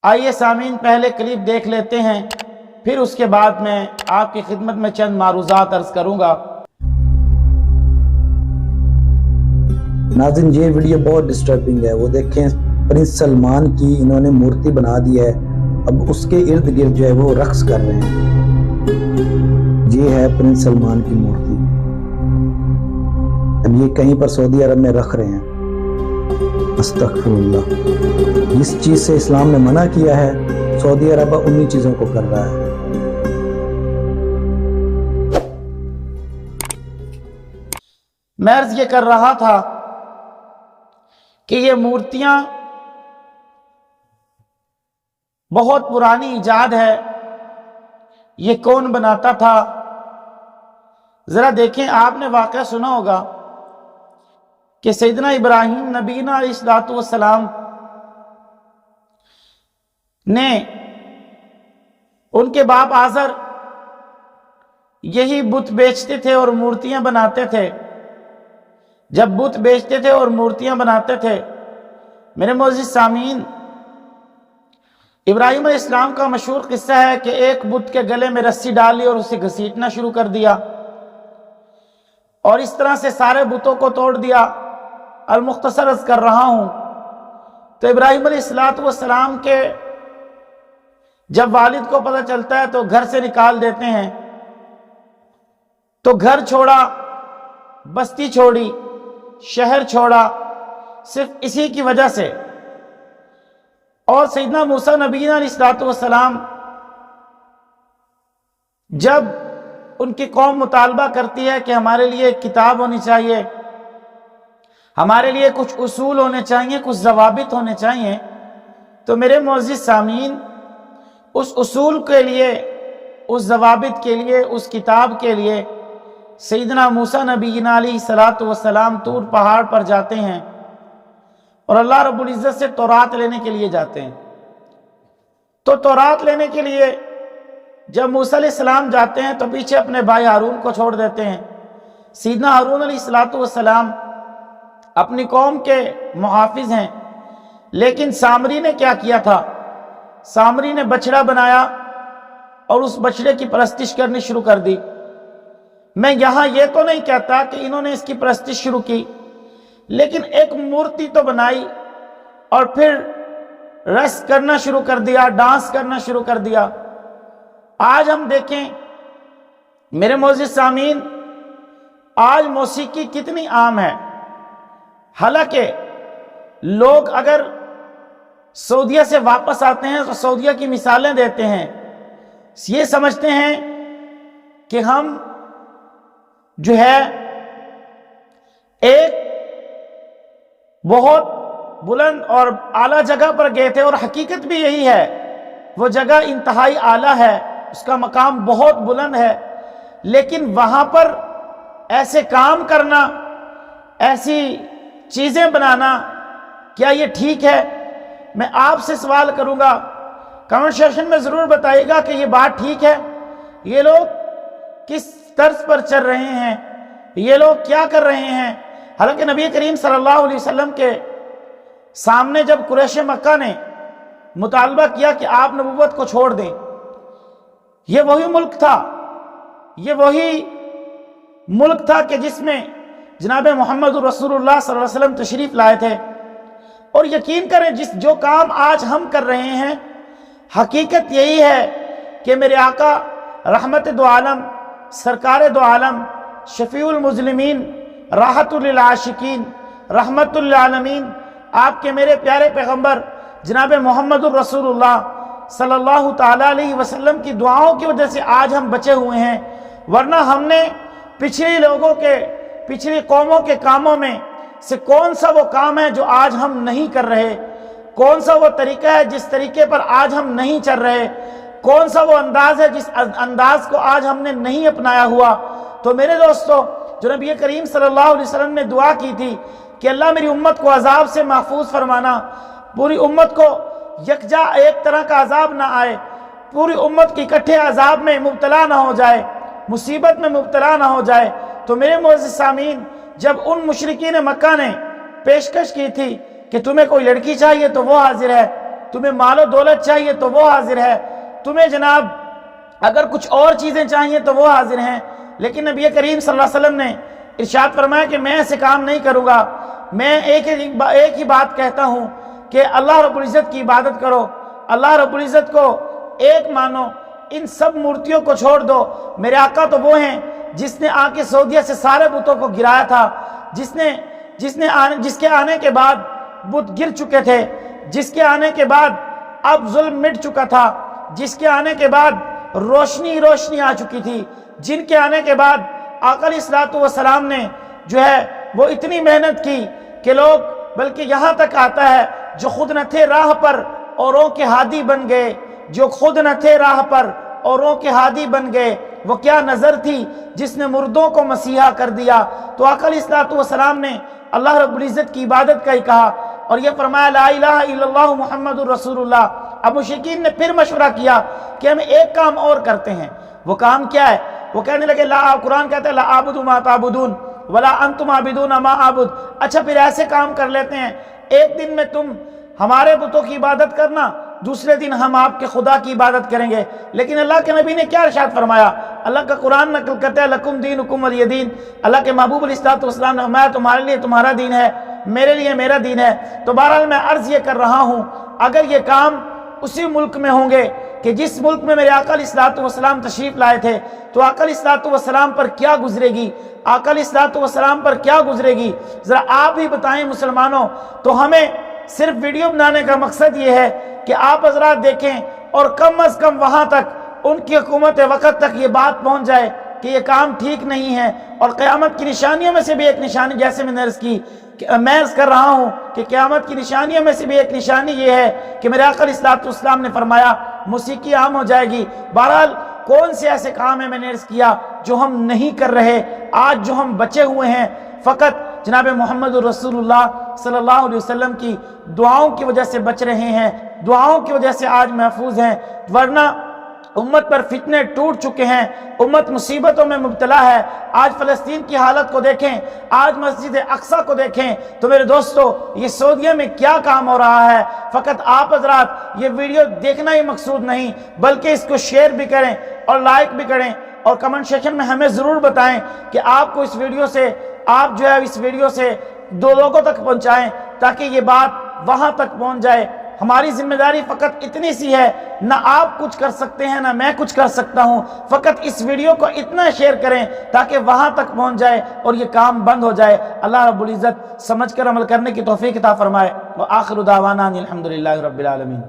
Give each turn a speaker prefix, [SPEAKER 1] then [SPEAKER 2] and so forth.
[SPEAKER 1] آئیے سامعین پہلے کلپ دیکھ لیتے ہیں، پھر اس کے بعد میں آپ کی خدمت میں چند معروضات عرض کروں گا۔
[SPEAKER 2] ناظرین یہ ویڈیو بہت ڈسٹربنگ ہے، وہ دیکھیں پرنس سلمان کی انہوں نے مورتی بنا دی ہے، اب اس کے ارد گرد جو ہے وہ رقص کر رہے ہیں۔ یہ ہے پرنس سلمان کی مورتی، اب یہ کہیں پر سعودی عرب میں رکھ رہے ہیں۔ استغفر اللہ، جس چیز سے اسلام نے منع کیا ہے سعودی عرب انہی چیزوں کو کر رہا ہے۔
[SPEAKER 1] میں عرض یہ کر رہا تھا کہ یہ مورتیاں بہت پرانی ایجاد ہے، یہ کون بناتا تھا؟ ذرا دیکھیں، آپ نے واقعہ سنا ہوگا کہ سیدنا ابراہیم نبینا علیہ السلام نے ان کے باپ آزر یہی بت بیچتے تھے اور مورتیاں بناتے تھے۔ جب بت بیچتے تھے اور مورتیاں بناتے تھے، میرے معزز سامعین، ابراہیم علیہ السلام کا مشہور قصہ ہے کہ ایک بت کے گلے میں رسی ڈالی اور اسے گھسیٹنا شروع کر دیا، اور اس طرح سے سارے بتوں کو توڑ دیا۔ المختصر عرض کر رہا ہوں تو ابراہیم علیہ السلام کے جب والد کو پتہ چلتا ہے تو گھر سے نکال دیتے ہیں، تو گھر چھوڑا، بستی چھوڑی، شہر چھوڑا، صرف اسی کی وجہ سے۔ اور سیدنا موسیٰ نبینا علیہ السلام جب ان کی قوم مطالبہ کرتی ہے کہ ہمارے لیے ایک کتاب ہونی چاہیے، ہمارے لیے کچھ اصول ہونے چاہیے، کچھ ضوابط ہونے چاہیے، تو میرے معزز سامعین، اس اصول کے لیے، اس ضوابط کے لیے، اس کتاب کے لیے سیدنا موسیٰ نبینا علیہ السلام طور پہاڑ پر جاتے ہیں اور اللہ رب العزت سے تورات لینے کے لیے جاتے ہیں۔ تو تورات لینے کے لیے جب موسیٰ علیہ السلام جاتے ہیں تو پیچھے اپنے بھائی ہارون کو چھوڑ دیتے ہیں۔ سیدنا ہارون علیہ السلام اپنی قوم کے محافظ ہیں، لیکن سامری نے کیا کیا تھا؟ سامری نے بچڑا بنایا اور اس بچڑے کی پرستش کرنی شروع کر دی۔ میں یہاں یہ تو نہیں کہتا کہ انہوں نے اس کی پرستش شروع کی، لیکن ایک مورتی تو بنائی اور پھر رقص کرنا شروع کر دیا، ڈانس کرنا شروع کر دیا۔ آج ہم دیکھیں میرے معزز سامعین، آج موسیقی کتنی عام ہے، حالانکہ لوگ اگر سعودیہ سے واپس آتے ہیں تو سعودیہ کی مثالیں دیتے ہیں، یہ سمجھتے ہیں کہ ہم جو ہے ایک بہت بلند اور اعلیٰ جگہ پر گئے تھے، اور حقیقت بھی یہی ہے، وہ جگہ انتہائی اعلیٰ ہے، اس کا مقام بہت بلند ہے، لیکن وہاں پر ایسے کام کرنا، ایسی چیزیں بنانا، کیا یہ ٹھیک ہے؟ میں آپ سے سوال کروں گا، کمنٹ سیکشن میں ضرور بتائیے گا کہ یہ بات ٹھیک ہے؟ یہ لوگ کس طرز پر چل رہے ہیں؟ یہ لوگ کیا کر رہے ہیں؟ حالانکہ نبی کریم صلی اللہ علیہ وسلم کے سامنے جب قریش مکہ نے مطالبہ کیا کہ آپ نبوت کو چھوڑ دیں، یہ وہی ملک تھا، یہ وہی ملک تھا کہ جس میں جناب محمد رسول اللہ صلی اللہ علیہ وسلم تشریف لائے تھے۔ اور یقین کریں، جو کام آج ہم کر رہے ہیں، حقیقت یہی ہے کہ میرے آقا رحمت دو عالم، سرکار دو عالم، شفیع المذنبین، راحت للعاشقین، رحمت للعالمین، آپ کے میرے پیارے پیغمبر جناب محمد الرسول اللہ صلی اللہ تعالیٰ علیہ وسلم کی دعاؤں کی وجہ سے آج ہم بچے ہوئے ہیں، ورنہ ہم نے پچھلی قوموں کے کاموں میں سے کون سا وہ کام ہے جو آج ہم نہیں کر رہے؟ کون سا وہ طریقہ ہے جس طریقے پر آج ہم نہیں چل رہے؟ کون سا وہ انداز ہے جس انداز کو آج ہم نے نہیں اپنایا ہوا؟ تو میرے دوستو، جو نبی کریم صلی اللہ علیہ وسلم نے دعا کی تھی کہ اللہ میری امت کو عذاب سے محفوظ فرمانا، پوری امت کو یکجا ایک طرح کا عذاب نہ آئے، پوری امت کی اکٹھے عذاب میں مبتلا نہ ہو جائے، مصیبت میں مبتلا نہ ہو جائے، تو میرے معزز سامعین، جب ان مشرکین مکہ نے پیشکش کی تھی کہ تمہیں کوئی لڑکی چاہیے تو وہ حاضر ہے، تمہیں مال و دولت چاہیے تو وہ حاضر ہے، تمہیں جناب اگر کچھ اور چیزیں چاہیے تو وہ حاضر ہیں۔ لیکن نبی کریم صلی اللہ علیہ وسلم نے ارشاد فرمایا کہ میں ایسے کام نہیں کروں گا، میں ایک ہی بات کہتا ہوں کہ اللہ رب العزت کی عبادت کرو، اللہ رب العزت کو ایک مانو، ان سب مورتیوں کو چھوڑ دو۔ میرے آقا تو وہ ہیں جس نے آ کے سعودیہ سے سارے بتوں کو گرایا تھا، جس کے آنے کے بعد بت گر چکے تھے، جس کے آنے کے بعد اب ظلم مٹ چکا تھا، جس کے آنے کے بعد روشنی آ چکی تھی، جن کے آنے کے بعد آقا علیہ الصلوۃ والسلام نے جو ہے وہ اتنی محنت کی کہ لوگ بلکہ یہاں تک آتا ہے جو خود نہ تھے راہ پر اوروں کے ہادی بن گئے، جو خود نہ تھے راہ پر اوروں کے ہادی بن گئے، وہ کیا نظر تھی جس نے مردوں کو مسیحا کر دیا۔ تو آقا علیہ الصلوۃ والسلام نے اللہ رب العزت کی عبادت کا ہی کہا اور یہ فرمایا لا الہ الا اللہ محمد الرسول اللہ۔ اب مشرکین نے پھر مشورہ کیا کہ ہم ایک کام اور کرتے ہیں، وہ کام کیا ہے؟ وہ کہنے لگے قرآن کہتا ہے لا اعبد ما تعبدون ولا انتم عابدون ما اعبد۔ اچھا پھر ایسے کام کر لیتے ہیں، ایک دن میں تم ہمارے بتوں کی عبادت کرنا، دوسرے دن ہم آپ کے خدا کی عبادت کریں گے۔ لیکن اللہ کے نبی نے کیا ارشاد فرمایا؟ اللہ کا قرآن نقل کرتا ہے لکم دینکم ولی دین۔ اللہ کے محبوب علیہ الصلوۃ والسلام نے فرمایا تمہارے لیے تمہارا دین ہے، میرے لیے میرا دین ہے۔ تو بہرحال میں عرض یہ کر رہا ہوں، اگر یہ کام اسی ملک میں ہوں گے کہ جس ملک میں میرے آقا علیہ الصلوۃ والسلام تشریف لائے تھے، تو آقا علیہ الصلوۃ والسلام پر کیا گزرے گی، آقا علیہ الصلوۃ والسلام پر کیا گزرے گی، ذرا آپ ہی بتائیں مسلمانوں۔ تو ہمیں صرف ویڈیو بنانے کا مقصد یہ ہے کہ آپ حضرات دیکھیں اور کم از کم وہاں تک ان کی حکومت وقت تک یہ بات پہنچ جائے کہ یہ کام ٹھیک نہیں ہے۔ اور قیامت کی نشانیوں میں سے بھی ایک نشانی، جیسے میں نے عرض کی، میں عرض کر رہا ہوں کہ قیامت کی نشانیوں میں سے بھی ایک نشانی یہ ہے کہ میرے آقا علیہ الصلوۃ والسلام نے فرمایا موسیقی عام ہو جائے گی۔ بہرحال کون سے ایسے کام ہیں میں نے عرض کیا جو ہم نہیں کر رہے، آج جو ہم بچے ہوئے ہیں فقط جناب محمد الرسول اللہ صلی اللہ علیہ وسلم کی دعاؤں کی وجہ سے بچ رہے ہیں، دعاؤں کی وجہ سے آج محفوظ ہیں، ورنہ امت پر فتنے ٹوٹ چکے ہیں، امت مصیبتوں میں مبتلا ہے۔ آج فلسطین کی حالت کو دیکھیں، آج مسجد اقصیٰ کو دیکھیں، تو میرے دوستو یہ سعودیہ میں کیا کام ہو رہا ہے۔ فقط آپ حضرات یہ ویڈیو دیکھنا ہی مقصود نہیں، بلکہ اس کو شیئر بھی کریں اور لائک بھی کریں اور کمنٹ سیکشن میں ہمیں ضرور بتائیں کہ آپ کو اس ویڈیو سے، آپ جو ہے اس ویڈیو سے دو لوگوں تک پہنچائیں تاکہ یہ بات وہاں تک پہنچ جائے۔ ہماری ذمہ داری فقط اتنی سی ہے، نہ آپ کچھ کر سکتے ہیں نہ میں کچھ کر سکتا ہوں، فقط اس ویڈیو کو اتنا شیئر کریں تاکہ وہاں تک پہنچ جائے اور یہ کام بند ہو جائے۔ اللہ رب العزت سمجھ کر عمل کرنے کی توفیق عطا فرمائے۔ وآخر دعوانا الحمدللہ رب العالمین۔